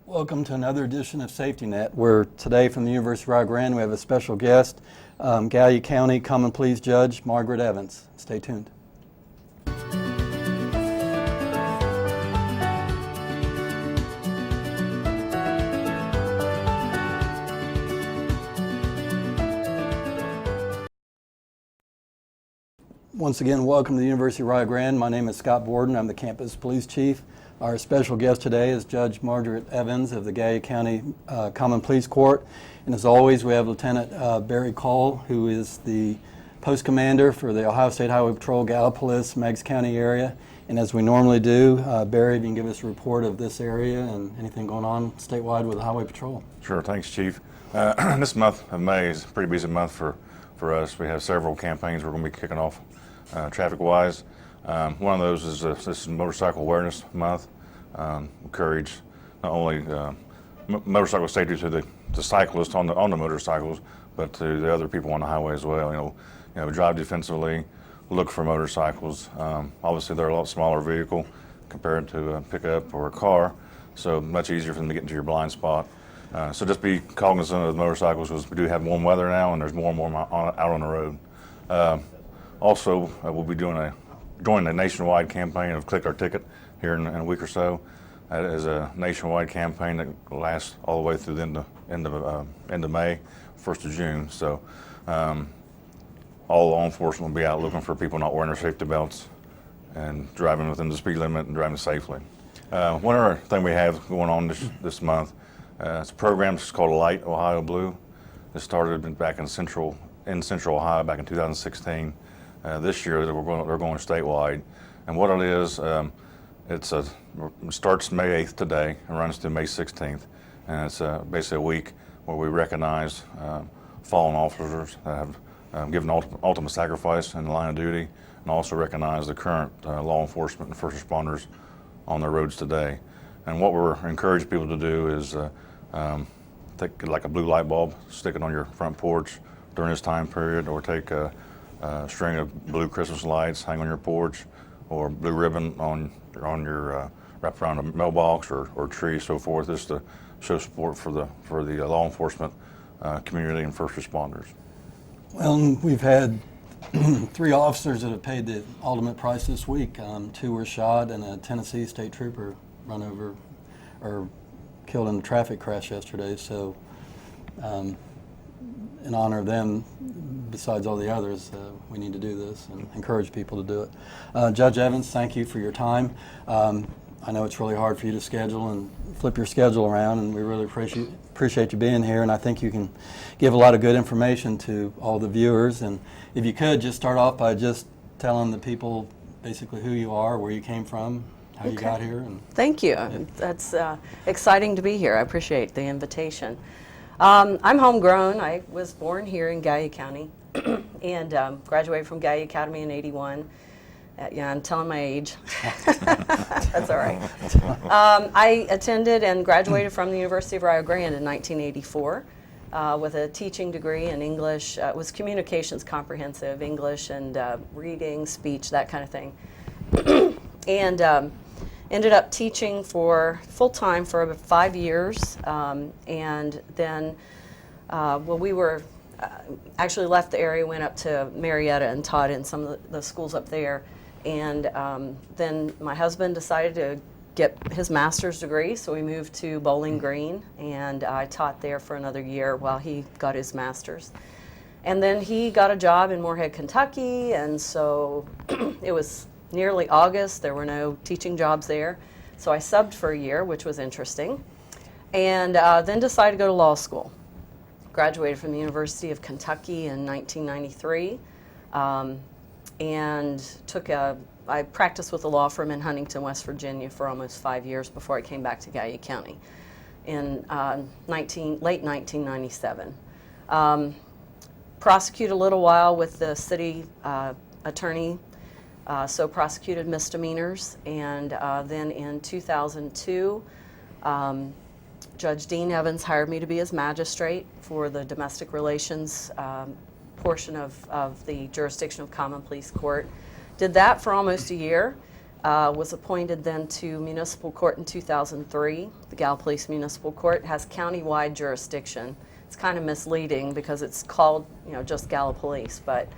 Welcome to another edition of Safety Net, where today from the University of Rio Grande we have a special guest, Gallia County Common Pleas Judge Margaret Evans. Stay tuned. Once again, welcome to the University of Rio Grande. My name is Scott Borden. I'm the campus police chief. Our special guest today is Judge Margaret Evans of the Gallia County Common Pleas Court. And as always, we have Lieutenant Barry Cole, who is the post commander for the Ohio State Highway Patrol, Gallipolis, Meigs County area. And as we normally do, Barry, if you can give us a report of this area and anything going on statewide with the Highway Patrol. Sure, thanks, Chief. This month of May is a pretty busy month for us. We have several campaigns we're going to be kicking off traffic-wise. One of those is this is Motorcycle Awareness Month. Encourage not only motorcycle safety to the cyclists on the motorcycles, but to the other people on the highway as well. You know, drive defensively, look for motorcycles. Obviously, they're a lot smaller vehicle compared to a pickup or a car, so much easier for them to get into your blind spot. So just be cognizant of the motorcycles, because we do have warm weather now, and there's more and more out on the road. Also, we'll be joining a nationwide campaign of Click Our Ticket here in a week or so. That is a nationwide campaign that lasts all the way through the end of May, 1st of June. So all law enforcement will be out looking for people not wearing their safety belts and driving within the speed limit and driving safely. One other thing we have going on this month, it's a program called Light Ohio Blue. It started back in Central Ohio back in 2016. This year they're going statewide, and what it is, it starts May 8th today and runs through May 16th, and it's basically a week where we recognize fallen officers that have given ultimate sacrifice in the line of duty, and also recognize the current law enforcement and first responders on their roads today. And what we're encouraging people to do is take like a blue light bulb, stick it on your front porch during this time period, or take a string of blue Christmas lights, hang on your porch, or blue ribbon on your wrap around a mailbox or tree, so forth, just to show support for the law enforcement community and first responders. Well, we've had 3 officers that have paid the ultimate price this week. 2 were shot, and a Tennessee state trooper run over or killed in a traffic crash yesterday. So in honor of them, besides all the others, we need to do this and encourage people to do it. Judge Evans, thank you for your time. I know it's really hard for you to schedule and flip your schedule around, and we really appreciate you being here, and I think you can give a lot of good information to all the viewers. And if you could, just start off by just telling the people basically who you are, where you came from, how you got here. And thank you. Yeah. That's exciting to be here. I appreciate the invitation. I'm homegrown. I was born here in Gallia County and graduated from Gallia Academy in '81. Yeah, I'm telling my age. That's all right. I attended and graduated from the University of Rio Grande in 1984 with a teaching degree in English. It was communications comprehensive, English and reading, speech, that kind of thing. And ended up teaching for full-time for about 5 years, and then we were actually left the area, went up to Marietta and taught in some of the schools up there, and then my husband decided to get his master's degree, so we moved to Bowling Green, and I taught there for another year while he got his master's. And then he got a job in Moorhead, Kentucky, and so it was nearly August. There were no teaching jobs there. So I subbed for a year, which was interesting, and then decided to go to law school. Graduated from the University of Kentucky in 1993, and I practiced with a law firm in Huntington, West Virginia for almost 5 years before I came back to Gallia County in late 1997. Prosecuted a little while with the city attorney, so prosecuted misdemeanors, and then in 2002, Judge Dean Evans hired me to be his magistrate for the domestic relations portion of the jurisdiction of Common Pleas Court. Did that for almost a year, Was appointed then to Municipal Court in 2003. The Gallia Police Municipal Court has county-wide jurisdiction. It's kind of misleading because it's called, just Gallia Police, but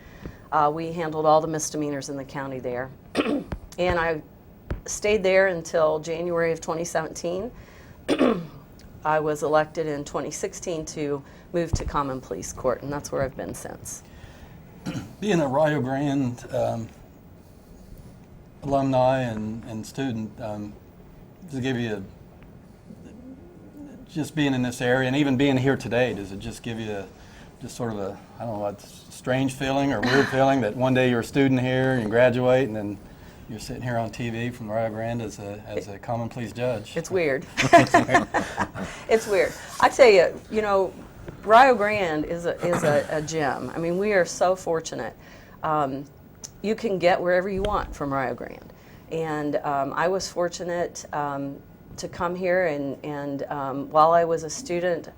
we handled all the misdemeanors in the county there. And I stayed there until January of 2017. I was elected in 2016 to move to Common Pleas Court, and that's where I've been since. Being a Rio Grande alumni and student, to give you just being in this area and even being here today, does it just give you just sort of a, I don't know, a strange feeling or weird feeling that one day you're a student here and you graduate and then you're sitting here on TV from Rio Grande as a Common Pleas judge? It's weird. It's weird. I tell you, Rio Grande is a gem. I mean, we are so fortunate. You can get wherever you want from Rio Grande. And I was fortunate to come here, and while I was a student,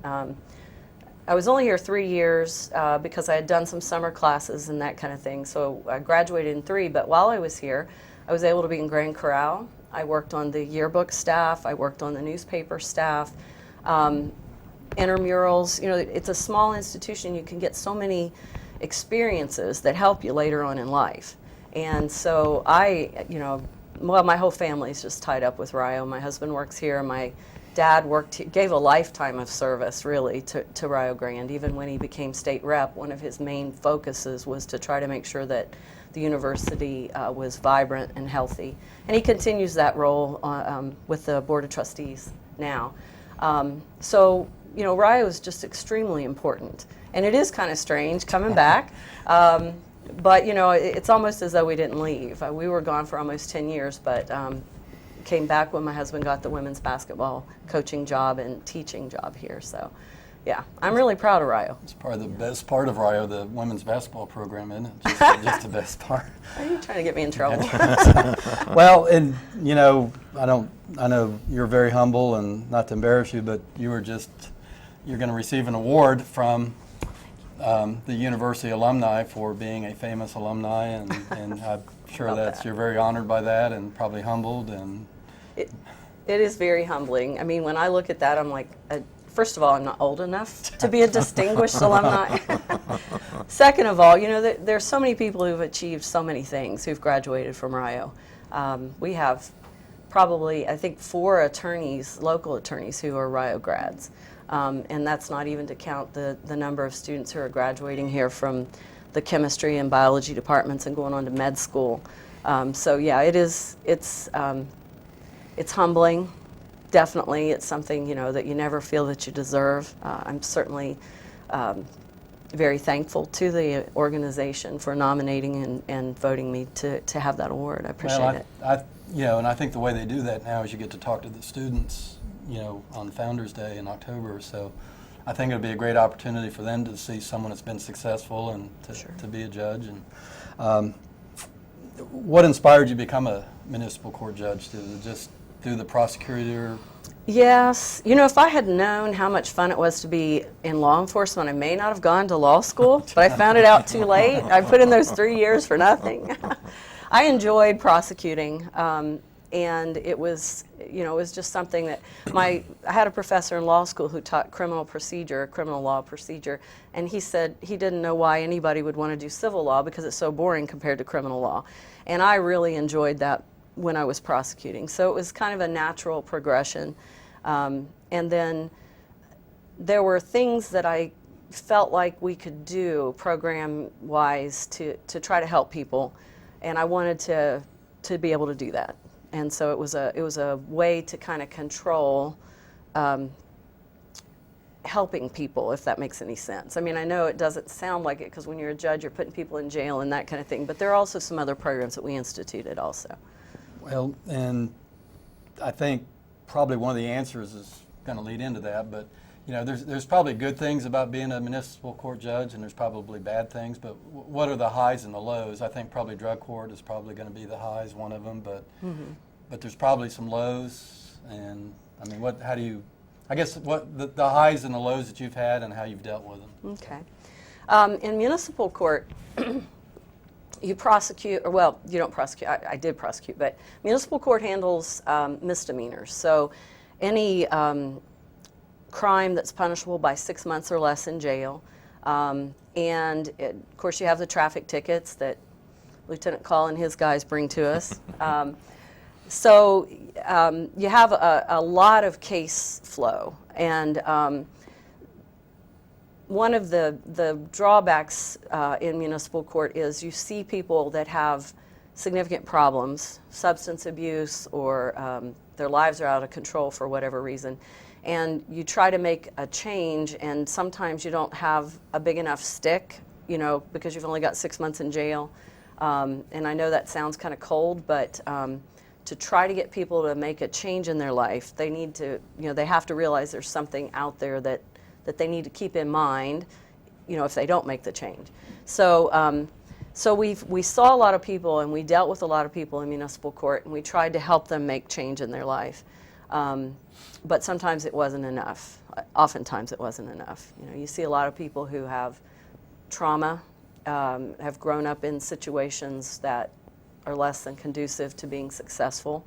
I was only here 3 years because I had done some summer classes and that kind of thing. So I graduated in 3, but while I was here, I was able to be in Grand Corral. I worked on the yearbook staff. I worked on the newspaper staff. Intramurals, it's a small institution. You can get so many experiences that help you later on in life. And so my whole family is just tied up with Rio. My husband works here. My dad gave a lifetime of service, really, to Rio Grande. Even when he became state rep, one of his main focuses was to try to make sure that the university was vibrant and healthy. And he continues that role with the Board of Trustees now. So Rio is just extremely important. And it is kind of strange coming back. But, it's almost as though we didn't leave. We were gone for almost 10 years, but came back when my husband got the women's basketball coaching job and teaching job here. So, yeah, I'm really proud of Rio. It's probably the best part of Rio, the women's basketball program, isn't it? Just the best part. Are you trying to get me in trouble? Well, and, I know you're very humble, and not to embarrass you, but you're going to receive an award from the university alumni for being a famous alumni, and I'm sure you're very honored by that and probably humbled. And it is very humbling. I mean, when I look at that, I'm like, first of all, I'm not old enough to be a distinguished alumni. Second of all, there's so many people who've achieved so many things who've graduated from Rio. We have probably, I think, 4 attorneys, local attorneys, who are Rio grads. And that's not even to count the number of students who are graduating here from the chemistry and biology departments and going on to med school. So yeah, it's humbling. Definitely, it's something that you never feel that you deserve. I'm certainly very thankful to the organization for nominating and voting me to have that award. I appreciate it. And I think the way they do that now is you get to talk to the students on Founders Day in October. So I think it would be a great opportunity for them to see someone that's been successful and to be a judge. And what inspired you to become a municipal court judge? To just do the prosecutor? Yes. If I had known how much fun it was to be in law enforcement, I may not have gone to law school, but I found it out too late. I put in those 3 years for nothing. I enjoyed prosecuting. And it was, it was just something that I had a professor in law school who taught criminal law procedure, and he said he didn't know why anybody would want to do civil law because it's so boring compared to criminal law. And I really enjoyed that when I was prosecuting. So it was kind of a natural progression. And then there were things that I felt like we could do program-wise to try to help people, and I wanted to be able to do that. And so it was a way to kind of control helping people, if that makes any sense. I mean, I know it doesn't sound like it because when you're a judge, you're putting people in jail and that kind of thing, but there are also some other programs that we instituted also. Well, and I think probably one of the answers is going to lead into that, but there's probably good things about being a municipal court judge, and there's probably bad things, but what are the highs and the lows? I think probably drug court is probably going to be the highs, one of them, but there's probably some lows. And I mean, what the highs and the lows that you've had and how you've dealt with them? Okay. In municipal court, you prosecute, or well, you don't prosecute, I did prosecute, but municipal court handles misdemeanors. So any crime that's punishable by 6 months or less in jail. Of course, you have the traffic tickets that Lieutenant Call and his guys bring to us. So you have a lot of case flow. And one of the drawbacks in municipal court is you see people that have significant problems, substance abuse, or their lives are out of control for whatever reason. And you try to make a change, and sometimes you don't have a big enough stick, you know, because you've only got 6 months in jail. And I know that sounds kind of cold, but to try to get people to make a change in their life, they need to, you know, they have to realize there's something out there that they need to keep in mind, you know, if they don't make the change. So, so we saw a lot of people, and we dealt with a lot of people in municipal court, and we tried to help them make change in their life. But sometimes it wasn't enough. Oftentimes it wasn't enough. You know, you see a lot of people who have trauma, have grown up in situations that are less than conducive to being successful,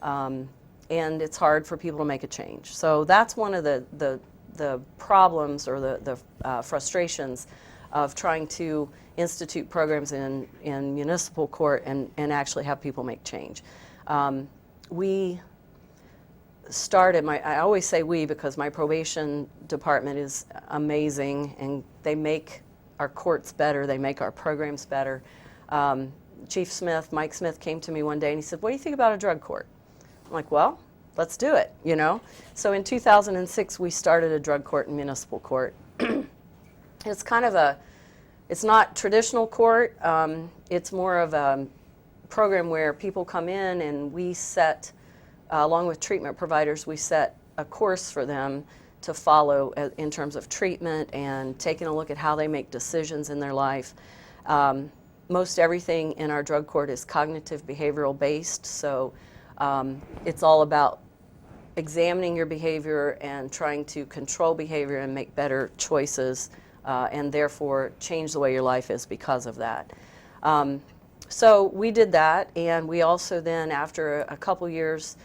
and it's hard for people to make a change. So that's one of the problems, or the frustrations of trying to institute programs in municipal court and actually have people make change. We started, I always say we because my probation department is amazing, and they make our courts better, they make our programs better. Chief Smith, Mike Smith, came to me one day and he said, "What do you think about a drug court?" I'm like, "Well, let's do it," you know? So in 2006, we started a drug court in municipal court. It's kind of it's not traditional court, it's more of a program where people come in and we set, along with treatment providers, we set a course for them to follow in terms of treatment and taking a look at how they make decisions in their life. Most everything in our drug court is cognitive behavioral based, so it's all about examining your behavior and trying to control behavior and make better choices, and therefore change the way your life is because of that. So we did that, and we also then, after a couple years,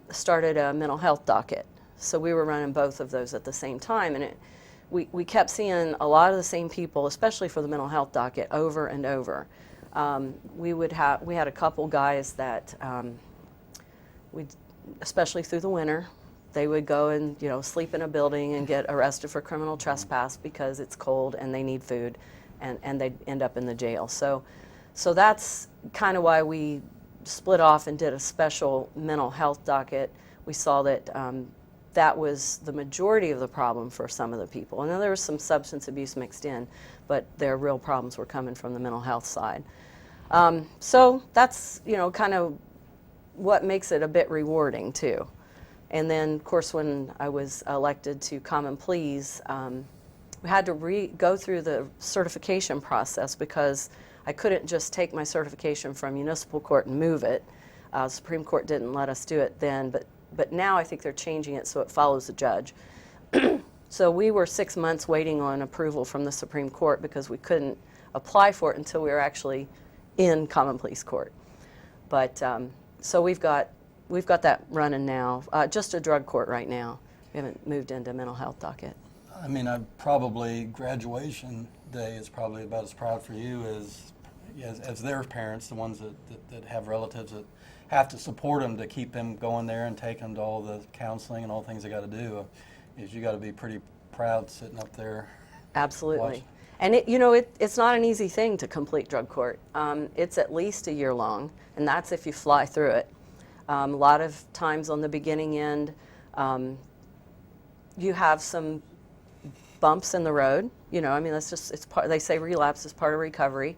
started a mental health docket. So we were running both of those at the same time, and we kept seeing a lot of the same people, especially for the mental health docket, over and over. We had a couple guys that especially through the winter, they would go and, you know, sleep in a building and get arrested for criminal trespass because it's cold and they need food, and they'd end up in the jail. So that's kind of why we split off and did a special mental health docket. We saw that that was the majority of the problem for some of the people. And then there was some substance abuse mixed in, but their real problems were coming from the mental health side. So that's, you know, kind of what makes it a bit rewarding too. And then, of course, when I was elected to Common Pleas, we had to go through the certification process because I couldn't just take my certification from municipal court and move it. Supreme Court didn't let us do it then, but now I think they're changing it so it follows the judge. So we were 6 months waiting on approval from the Supreme Court because we couldn't apply for it until we were actually in Common Pleas Court. But so we've got that running now. Just a drug court right now. We haven't moved into mental health docket. I mean, probably graduation day is probably about as proud for you as their parents, the ones that have relatives that have to support them to keep them going there and take them to all the counseling and all the things they got to do. Is you got to be pretty proud sitting up there. Absolutely. Watching. And it's not an easy thing to complete drug court. It's at least a year long, and that's if you fly through it. A lot of times on the beginning end, you have some bumps in the road. You know, I mean, that's just, it's part, they say relapse is part of recovery.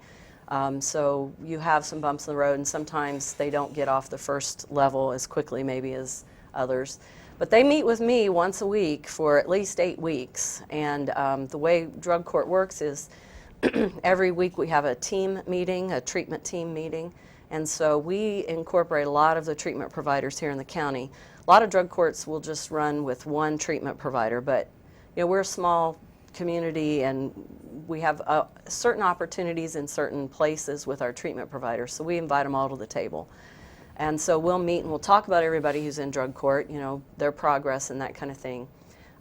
So you have some bumps in the road, and sometimes they don't get off the first level as quickly maybe as others. But they meet with me once a week for at least 8 weeks. And the way drug court works is every week we have a team meeting, a treatment team meeting. And so we incorporate a lot of the treatment providers here in the county. A lot of drug courts will just run with one treatment provider, but you know, we're a small community, and we have certain opportunities in certain places with our treatment providers, so we invite them all to the table. And so we'll meet and we'll talk about everybody who's in drug court, you know, their progress and that kind of thing,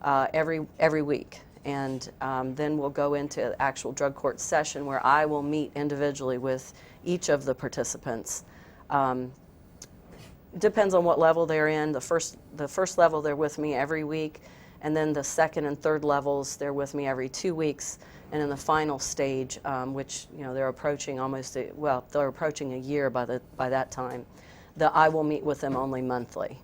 every week. And then we'll go into the actual drug court session where I will meet individually with each of the participants. Depends on what level they're in. The first level, they're with me every week, and then the second and third levels, they're with me every 2 weeks. And in the final stage, which, you know, they're approaching they're approaching a year by that time, I will meet with them only monthly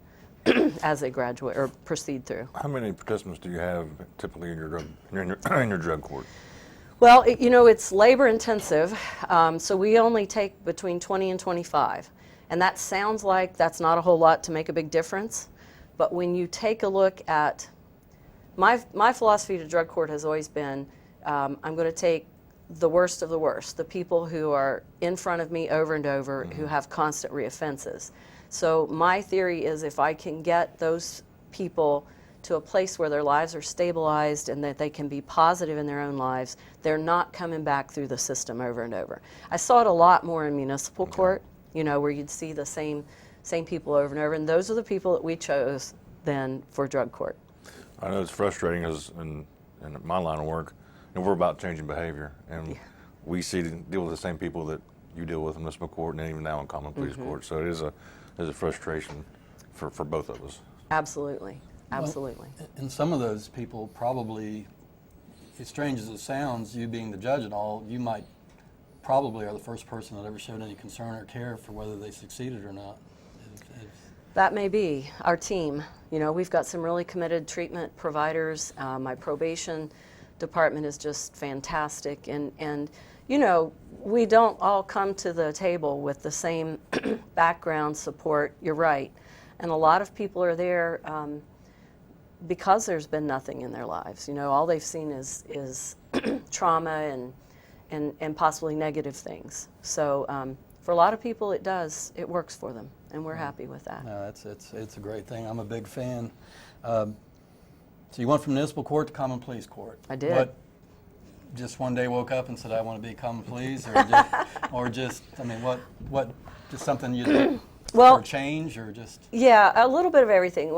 as they graduate or proceed through. How many participants do you have typically in your drug court? Well, you know, it's labor intensive, so we only take between 20 and 25. And that sounds like that's not a whole lot to make a big difference. But when you take a look at, my philosophy to drug court has always been, I'm going to take the worst of the worst, the people who are in front of me over and over, who have constant reoffenses. So my theory is if I can get those people to a place where their lives are stabilized and that they can be positive in their own lives, they're not coming back through the system over and over. I saw it a lot more in municipal court, you know, where you'd see the same people over and over, and those are the people that we chose then for drug court. I know it's frustrating because in my line of work, and we're about changing behavior, and we deal with the same people that you deal with in municipal court and even now in common pleas court. So it is a frustration for both of us. Absolutely, absolutely. Well, and some of those people probably, as strange as it sounds, you being the judge and all, you might probably are the first person that ever showed any concern or care for whether they succeeded or not. That may be our team. You know, we've got some really committed treatment providers. My probation department is just fantastic, and you know, we don't all come to the table with the same background support. You're right, and a lot of people are there because there's been nothing in their lives. You know, all they've seen is trauma and possibly negative things. So for a lot of people, it works for them, and we're happy with that. No, it's a great thing. I'm a big fan. So you went from municipal court to common pleas court. I did. What, just one day woke up and said, I want to be common pleas, or just, I mean, what, just something you did, or change, or just? Yeah, a little bit of everything.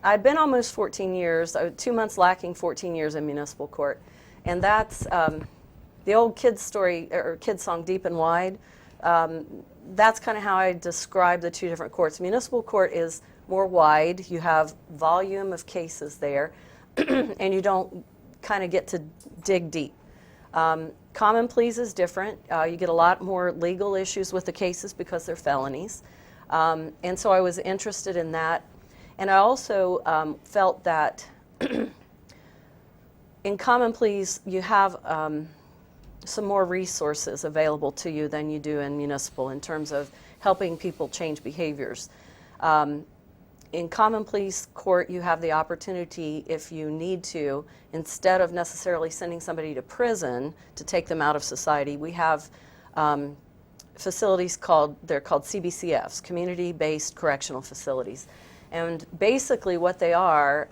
I've been almost 14 years, 2 months lacking 14 years in municipal court, and that's the old kids story, or kids song, Deep and Wide. That's kind of how I describe the two different courts. Municipal court is more wide. You have volume of cases there, and you don't kind of get to dig deep. Common pleas is different. You get a lot more legal issues with the cases because they're felonies. And so I was interested in that. And I also felt that in common pleas, you have some more resources available to you than you do in municipal in terms of helping people change behaviors. In common pleas court, you have the opportunity, if you need to, instead of necessarily sending somebody to prison to take them out of society, we have facilities they're called CBCFs, community-based correctional facilities. And basically what they are,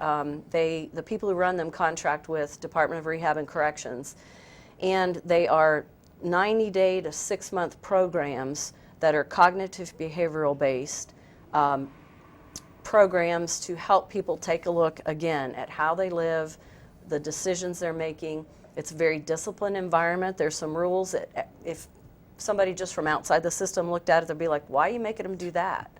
the people who run them contract with Department of Rehab and Corrections, and they are 90-day to 6-month programs that are cognitive behavioral based, programs to help people take a look again at how they live, the decisions they're making. It's a very disciplined environment. There's some rules that if somebody just from outside the system looked at it, they'd be like, why are you making them do that?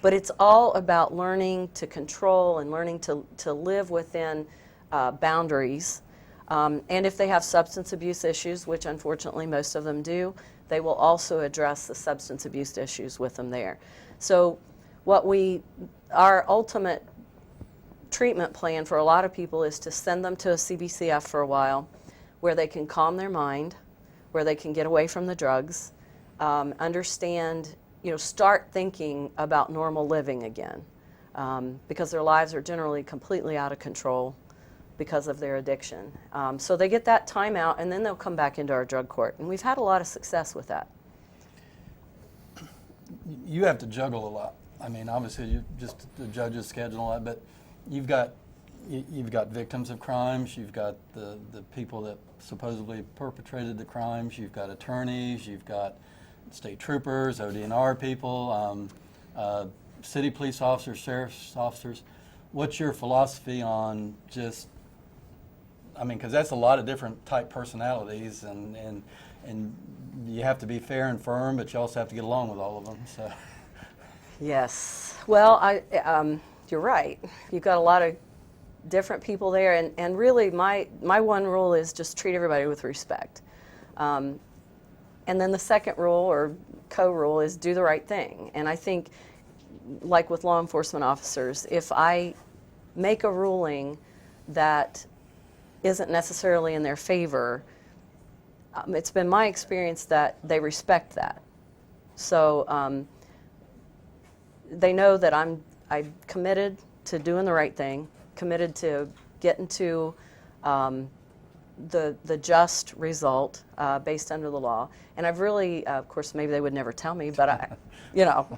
But it's all about learning to control and learning to live within boundaries. And if they have substance abuse issues, which unfortunately most of them do, they will also address the substance abuse issues with them there. So our ultimate treatment plan for a lot of people is to send them to a CBCF for a while where they can calm their mind, where they can get away from the drugs, understand, start thinking about normal living again, because their lives are generally completely out of control because of their addiction. So they get that time out, and then they'll come back into our drug court, and we've had a lot of success with that. You have to juggle a lot. I mean, obviously, you just the judge's schedule and all that, but you've got you've got victims of crimes, you've got the people that supposedly perpetrated the crimes, you've got attorneys, you've got state troopers, ODNR people, city police officers, sheriff's officers. What's your philosophy on just, I mean, because that's a lot of different type personalities, and you have to be fair and firm, but you also have to get along with all of them. So. Yes. Well, you're right. You've got a lot of different people there, and really my one rule is just treat everybody with respect. And then the second rule, or co-rule, is do the right thing. And I think, like with law enforcement officers, if I make a ruling that isn't necessarily in their favor, it's been my experience that they respect that. So they know that I'm committed to doing the right thing, committed to getting to the just result based under the law. And I've really, of course, maybe they would never tell me, but I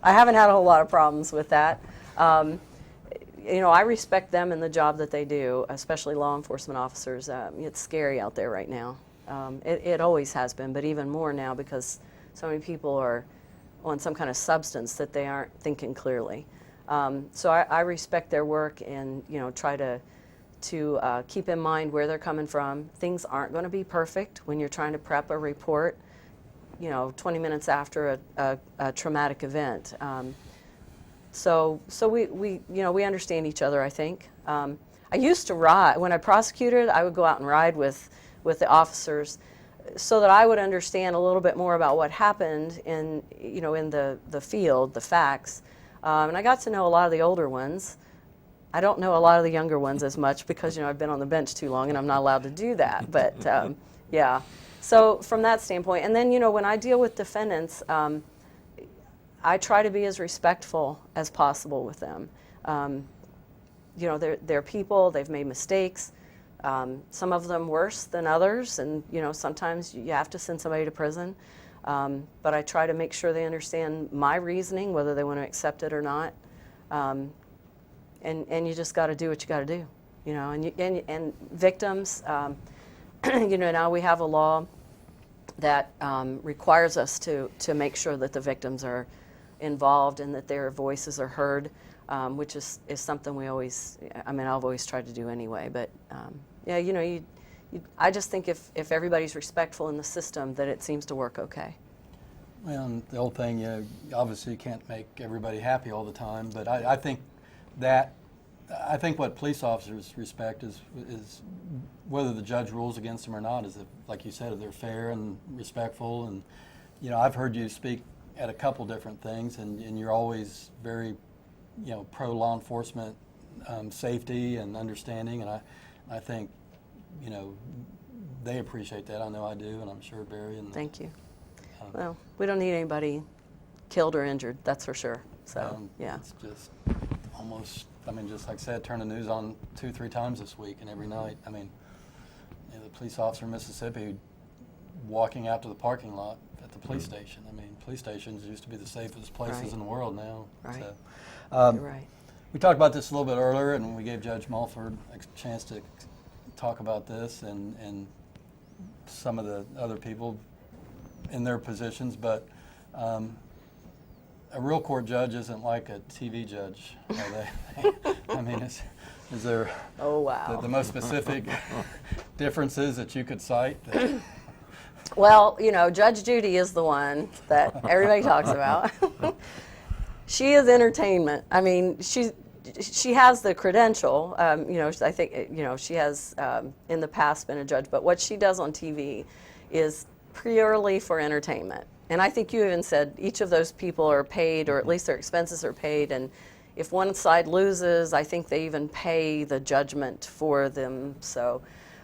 haven't had a whole lot of problems with that. I respect them and the job that they do, especially law enforcement officers. It's scary out there right now. It always has been, but even more now because so many people are on some kind of substance that they aren't thinking clearly. So I respect their work and try to keep in mind where they're coming from. Things aren't going to be perfect when you're trying to prep a report 20 minutes after a traumatic event. So we understand each other, I think. I used to ride, when I prosecuted, I would go out and ride with the officers so that I would understand a little bit more about what happened in the field, the facts. And I got to know a lot of the older ones. I don't know a lot of the younger ones as much because I've been on the bench too long and I'm not allowed to do that. But yeah, so from that standpoint, and then when I deal with defendants, I try to be as respectful as possible with them. They're people, they've made mistakes, some of them worse than others, and sometimes you have to send somebody to prison. But I try to make sure they understand my reasoning, whether they want to accept it or not. And you just got to do what you got to do, and victims, now we have a law that requires us to make sure that the victims are involved and that their voices are heard, which is something we always, I've always tried to do anyway. But I just think if everybody's respectful in the system, that it seems to work okay. Well, the old thing, obviously you can't make everybody happy all the time, but I think what police officers respect is whether the judge rules against them or not, is if, like you said, if they're fair and respectful. And I've heard you speak at a couple different things, and you're always very pro law enforcement safety and understanding, and I think they appreciate that. I know I do, and I'm sure Barry and Thank you. Well, we don't need anybody killed or injured, that's for sure. So yeah, it's just almost, just like I said, turn the news on 2-3 times this week, and every night. The police officer in Mississippi walking out to the parking lot at the police station. Police stations used to be the safest places in the world now. Right. So, you're right. We talked about this a little bit earlier, and we gave Judge Mulford a chance to talk about this and some of the other people in their positions, but a real court judge isn't like a TV judge, are they? Is there Oh, wow. the most specific differences that you could cite? Well, Judge Judy is the one that everybody talks about. She is entertainment. She has the credential. I think, she has in the past been a judge, but what she does on TV is purely for entertainment. And I think you even said each of those people are paid, or at least their expenses are paid, and if one side loses, I think they even pay the judgment for them. So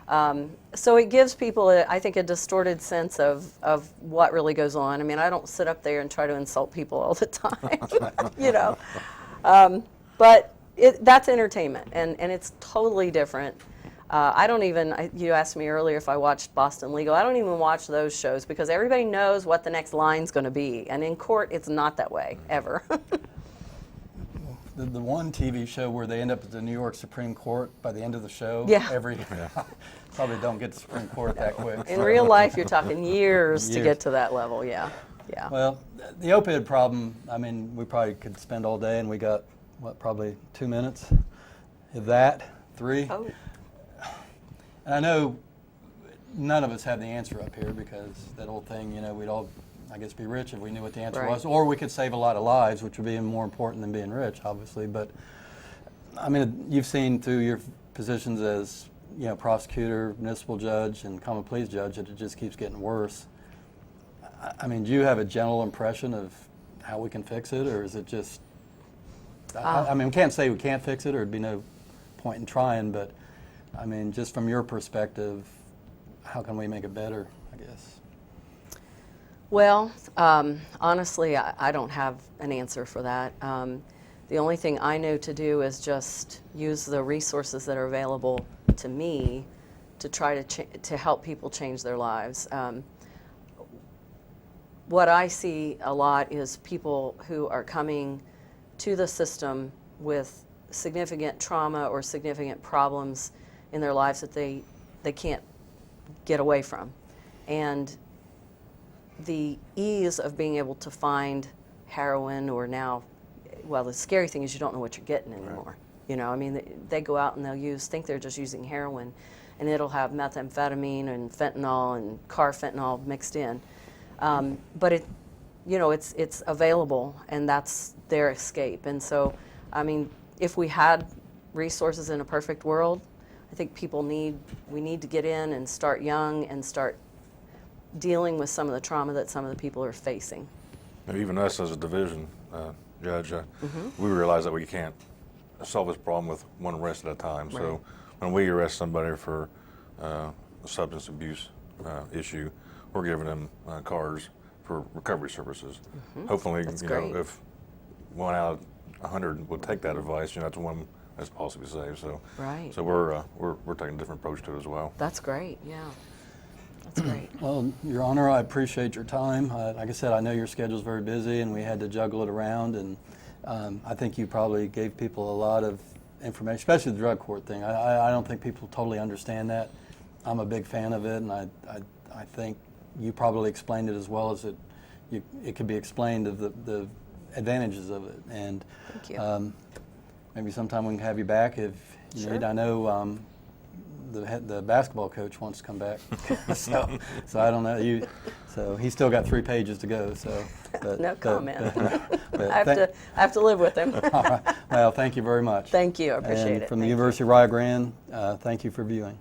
it gives people, I think, a distorted sense of what really goes on. I don't sit up there and try to insult people all the time, but that's entertainment, and it's totally different. I don't even, you asked me earlier if I watched Boston Legal. I don't even watch those shows because everybody knows what the next line's going to be. And in court, it's not that way, ever. the one TV show where they end up at the New York Supreme Court by the end of the show. Yeah. Probably don't get to the Supreme Court that quick. In so. real life, you're talking years to Years. get to that level. Yeah. Yeah. Well, the opioid problem, I mean, we probably could spend all day, and we got, what, probably 2 minutes? If that, 3? Oh. And I know none of us have the answer up here because that old thing, you know, we'd all, I guess, be rich if we knew what the answer Right. was. Or we could save a lot of lives, which would be more important than being rich, obviously. But, I mean, you've seen through your positions as, you know, prosecutor, municipal judge, and common pleas judge that it just keeps getting worse. I mean, do you have a general impression of how we can fix it, or is it just, I mean, we can't say we can't fix it, or there'd be no point in trying, but, I mean, just from your perspective, how can we make it better, I guess? Well, honestly, I don't have an answer for that. The only thing I know to do is just use the resources that are available to me to try to help people change their lives. What I see a lot is people who are coming to the system with significant trauma or significant problems in their lives that they can't get away from. And the ease of being able to find heroin, or now, well, the scary thing is you don't know what you're getting anymore. Right. You know, I mean, they go out and they'll think they're just using heroin, and it'll have methamphetamine and fentanyl and carfentanil mixed in. But it, you know, it's available, and that's their escape. And so, I mean, if we had resources in a perfect world, I think we need to get in and start young and start dealing with some of the trauma that some of the people are facing. And even us as a division judge, we realize that we can't solve this problem with one arrest at a time. Right. So when we arrest somebody for a substance abuse issue, we're giving them cars for recovery services. Hopefully, That's you great. know, if 1 out of 100 would take that advice, you know, that's one that's possibly saved. So, Right. So we're taking a different approach to it as well. That's great. Yeah. That's great. Well, Your Honor, I appreciate your time. Like I said, I know your schedule's very busy, and we had to juggle it around, and I think you probably gave people a lot of information, especially the drug court thing. I don't think people totally understand that. I'm a big fan of it, and I think you probably explained it as well as it could be explained of the advantages of it. And Thank you. maybe sometime we can have you back if you Sure. need. I know the basketball coach wants to come back, so I don't know. So he's still got 3 pages to go. So No comment. but I have to live with him. all right. Well, thank you very much. Thank you. I appreciate and it. From the Thank you. University of Rio Grande, thank you for viewing.